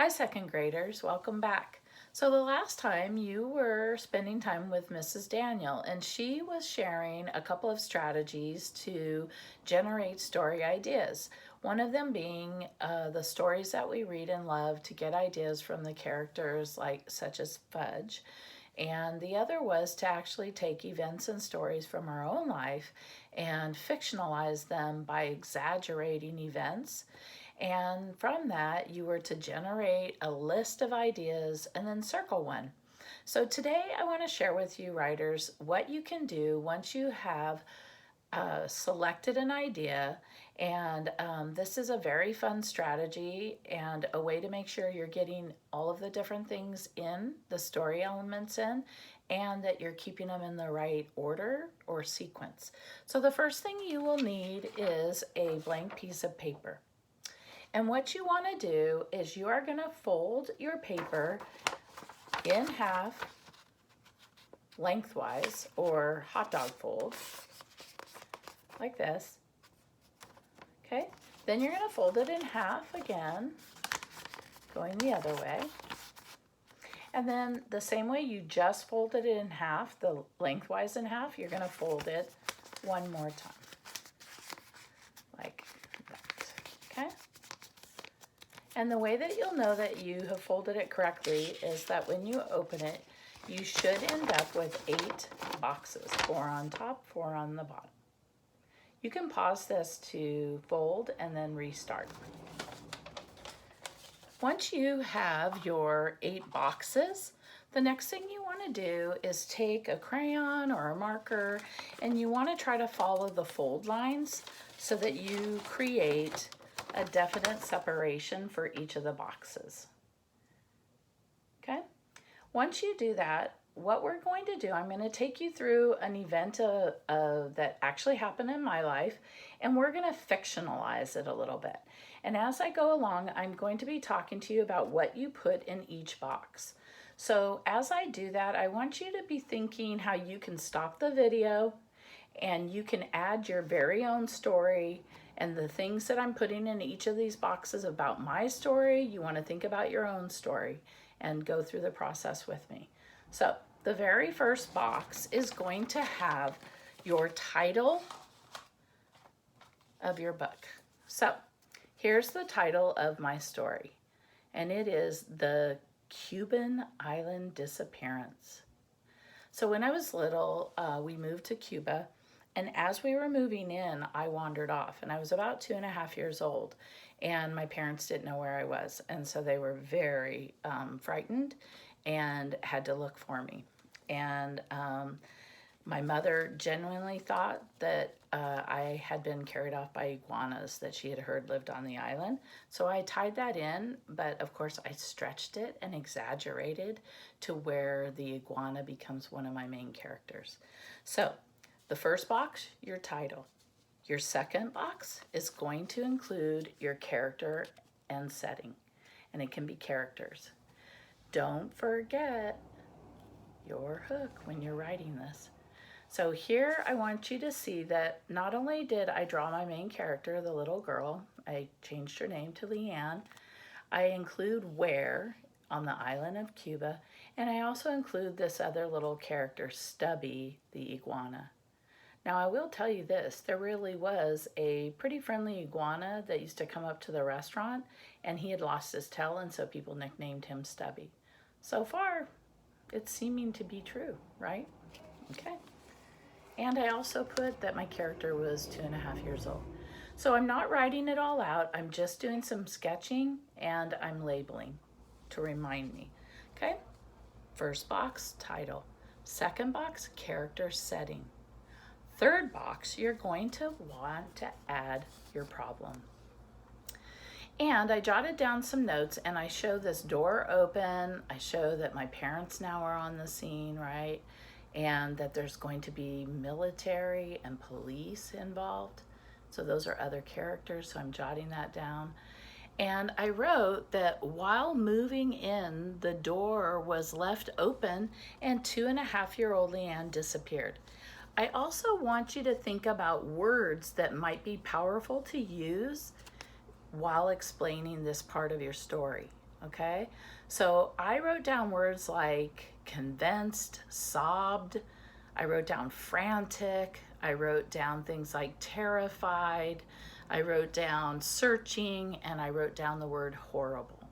Hi, second graders, welcome back. So the last time you were spending time with Mrs. Daniel, and she was sharing a couple of strategies to generate story ideas. One of them being the stories that we read and love to get ideas from the characters such as Fudge. And the other was to actually take events and stories from our own life and fictionalize them by exaggerating events. And from that, you were to generate a list of ideas and then circle one. So today I want to share with you, writers, what you can do once you have selected an idea. And this is a very fun strategy and a way to make sure you're getting all of the different things in, the story elements in, and that you're keeping them in the right order or sequence. So the first thing you will need is a blank piece of paper. And what you want to do is you are going to fold your paper in half lengthwise, or hot dog fold, like this. Okay, then you're going to fold it in half again, going the other way. And then the same way you just folded it in half, the lengthwise in half, you're going to fold it one more time, like that. Okay? And the way that you'll know that you have folded it correctly is that when you open it, you should end up with 8 boxes, 4 on top, 4 on the bottom. You can pause this to fold and then restart. Once you have your 8 boxes, the next thing you want to do is take a crayon or a marker, and you want to try to follow the fold lines so that you create a definite separation for each of the boxes. Okay? Once you do that, what we're going to do, I'm going to take you through an event that actually happened in my life, and we're going to fictionalize it a little bit. And as I go along, I'm going to be talking to you about what you put in each box. So as I do that, I want you to be thinking how you can stop the video and you can add your very own story and the things that I'm putting in each of these boxes about my story. You want to think about your own story and go through the process with me. So the very first box is going to have your title of your book. So here's the title of my story, and it is The Cuban Island Disappearance. So when I was little, we moved to Cuba, and as we were moving in, I wandered off, and I was about 2.5 years old, and my parents didn't know where I was, and so they were very frightened and had to look for me. And my mother genuinely thought that I had been carried off by iguanas that she had heard lived on the island. So I tied that in, but of course I stretched it and exaggerated to where the iguana becomes one of my main characters. So the first box, your title. Your second box is going to include your character and setting, and it can be characters. Don't forget your hook when you're writing this. So here I want you to see that not only did I draw my main character, the little girl, I changed her name to Leanne, I include where on the island of Cuba, and I also include this other little character, Stubby the iguana. Now I will tell you this, there really was a pretty friendly iguana that used to come up to the restaurant, and he had lost his tail, and so people nicknamed him Stubby. So far, it's seeming to be true, right? Okay. And I also put that my character was 2.5 years old. So I'm not writing it all out, I'm just doing some sketching and I'm labeling to remind me. Okay, first box, title. Second box, character setting. Third box, you're going to want to add your problem. And I jotted down some notes, and I show this door open. I show that my parents now are on the scene, right? And that there's going to be military and police involved. So those are other characters, so I'm jotting that down. And I wrote that while moving in, the door was left open and 2.5-year-old Leanne disappeared. I also want you to think about words that might be powerful to use while explaining this part of your story, okay? So I wrote down words like convinced, sobbed. I wrote down frantic. I wrote down things like terrified. I wrote down searching, and I wrote down the word horrible,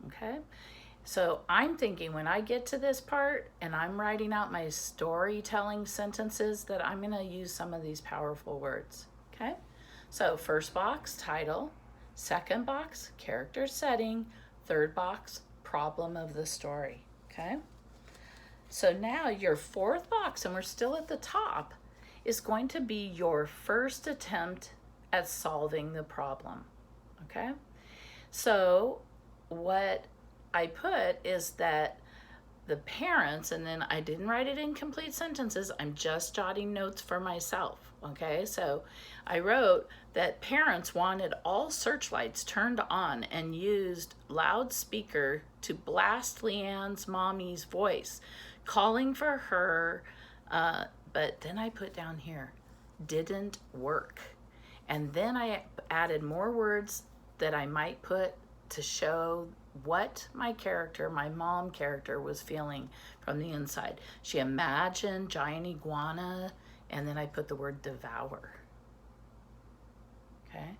okay? So I'm thinking when I get to this part and I'm writing out my storytelling sentences that I'm going to use some of these powerful words, okay? So first box, title. Second box, character setting. Third box, problem of the story, okay? So now your fourth box, and we're still at the top, is going to be your first attempt at solving the problem, okay? So what I put is that the parents, and then I didn't write it in complete sentences, I'm just jotting notes for myself, okay? So I wrote that parents wanted all searchlights turned on and used loudspeaker to blast Leanne's mommy's voice, calling for her, but then I put down here, didn't work. And then I added more words that I might put to show what my character, my mom character, was feeling from the inside. She imagined giant iguana, and then I put the word devour. Okay?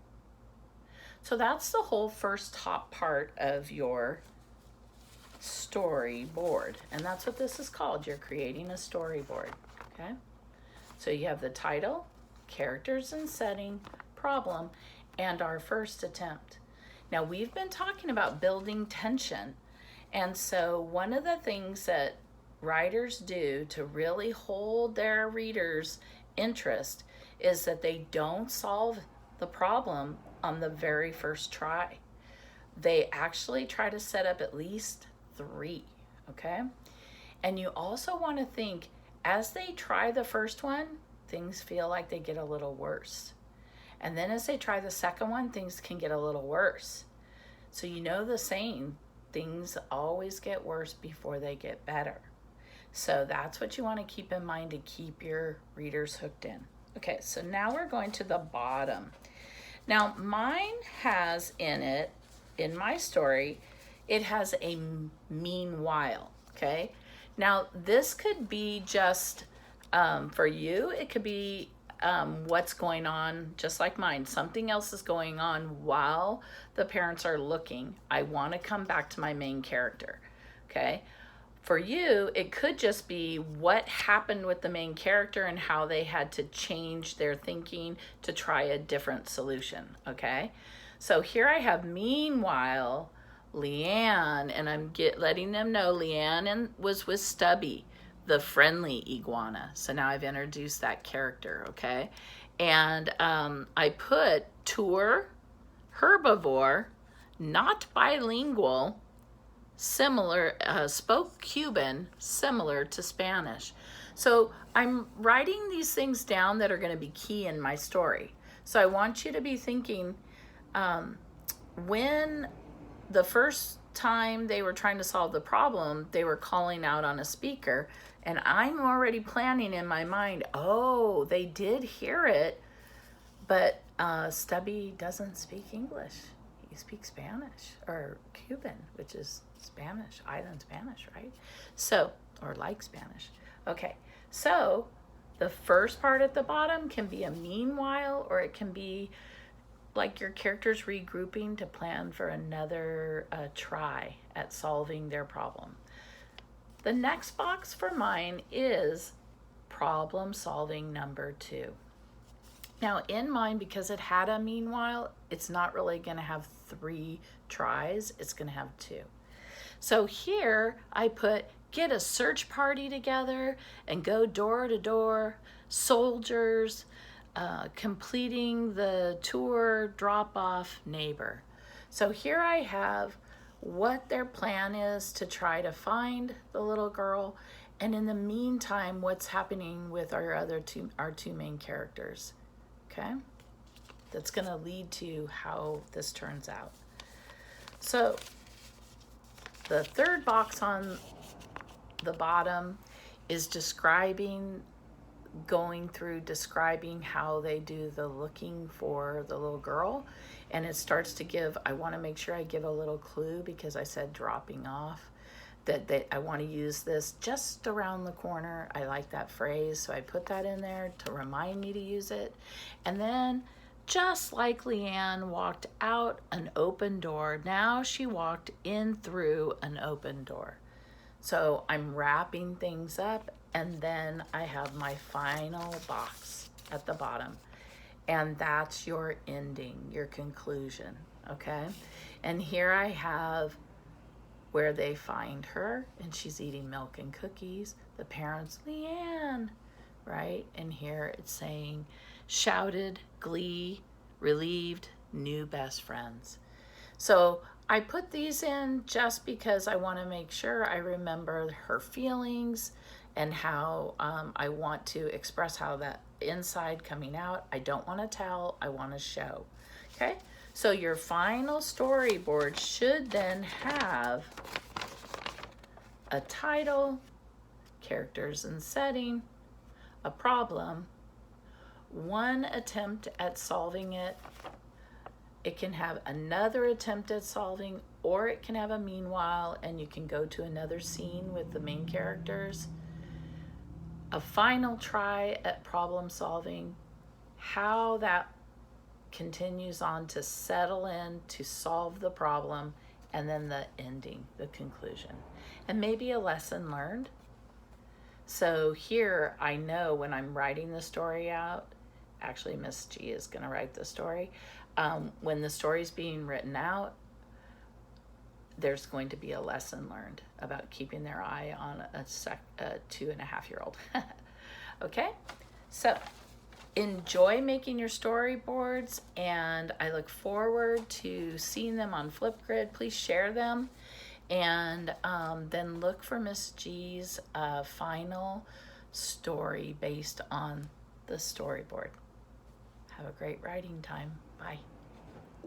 So that's the whole first top part of your storyboard. And that's what this is called. You're creating a storyboard. Okay? So you have the title, characters and setting, problem, and our first attempt. Now, we've been talking about building tension. And so one of the things that writers do to really hold their readers' interest is that they don't solve the problem on the very first try. They actually try to set up at least 3, okay? And you also want to think, as they try the first one, things feel like they get a little worse. And then as they try the second one, things can get a little worse. So you know the saying, things always get worse before they get better. So that's what you want to keep in mind to keep your readers hooked in. Okay, so now we're going to the bottom. Now mine has in it, in my story, it has a meanwhile, okay? Now this could be just, for you, it could be what's going on, just like mine. Something else is going on while the parents are looking. I want to come back to my main character, okay? For you, it could just be what happened with the main character and how they had to change their thinking to try a different solution, okay? So here I have, meanwhile, Leanne, and I'm letting them know Leanne was with Stubby, the friendly iguana. So now I've introduced that character, okay? And I put tour, herbivore, not bilingual, similar, spoke Cuban, similar to Spanish. So I'm writing these things down that are going to be key in my story. So I want you to be thinking, when the first time they were trying to solve the problem, they were calling out on a speaker, and I'm already planning in my mind, oh, they did hear it, but Stubby doesn't speak English. He speaks Spanish, or Cuban, which is Spanish, island Spanish, right? So, or like Spanish. Okay, so the first part at the bottom can be a meanwhile, or it can be like your characters regrouping to plan for another try at solving their problem. The next box for mine is problem solving number 2. Now in mine, because it had a meanwhile, it's not really going to have 3 tries, it's going to have 2. So here I put get a search party together and go door to door, soldiers, completing the tour, drop off, neighbor. So here I have what their plan is to try to find the little girl, and in the meantime what's happening with our two main characters. Okay, that's going to lead to how this turns out. So the third box on the bottom is describing going through describing how they do the looking for the little girl, and it starts to give, I want to make sure I give a little clue because I said dropping off, that I want to use this just around the corner. I like that phrase, so I put that in there to remind me to use it. And then, just like Leanne walked out an open door, now she walked in through an open door. So I'm wrapping things up, and then I have my final box at the bottom. And that's your ending, your conclusion, okay? And here I have where they find her, and she's eating milk and cookies. The parents, Leanne, right? And here it's saying, shouted, glee, relieved, new best friends. So I put these in just because I want to make sure I remember her feelings and how I want to express how that inside coming out. I don't want to tell, I want to show. Okay, so your final storyboard should then have a title, characters and setting, a problem, one attempt at solving it. It can have another attempt at solving, or it can have a meanwhile, and you can go to another scene with the main characters. A final try at problem solving, how that continues on to settle in to solve the problem, and then the ending, the conclusion, and maybe a lesson learned. So here I know when I'm writing the story out, actually Miss G is going to write the story. When the story's being written out, there's going to be a lesson learned about keeping their eye on a 2.5-year-old. Okay, so enjoy making your storyboards, and I look forward to seeing them on Flipgrid. Please share them, and then look for Miss G's final story based on the storyboard. Have a great writing time. Bye.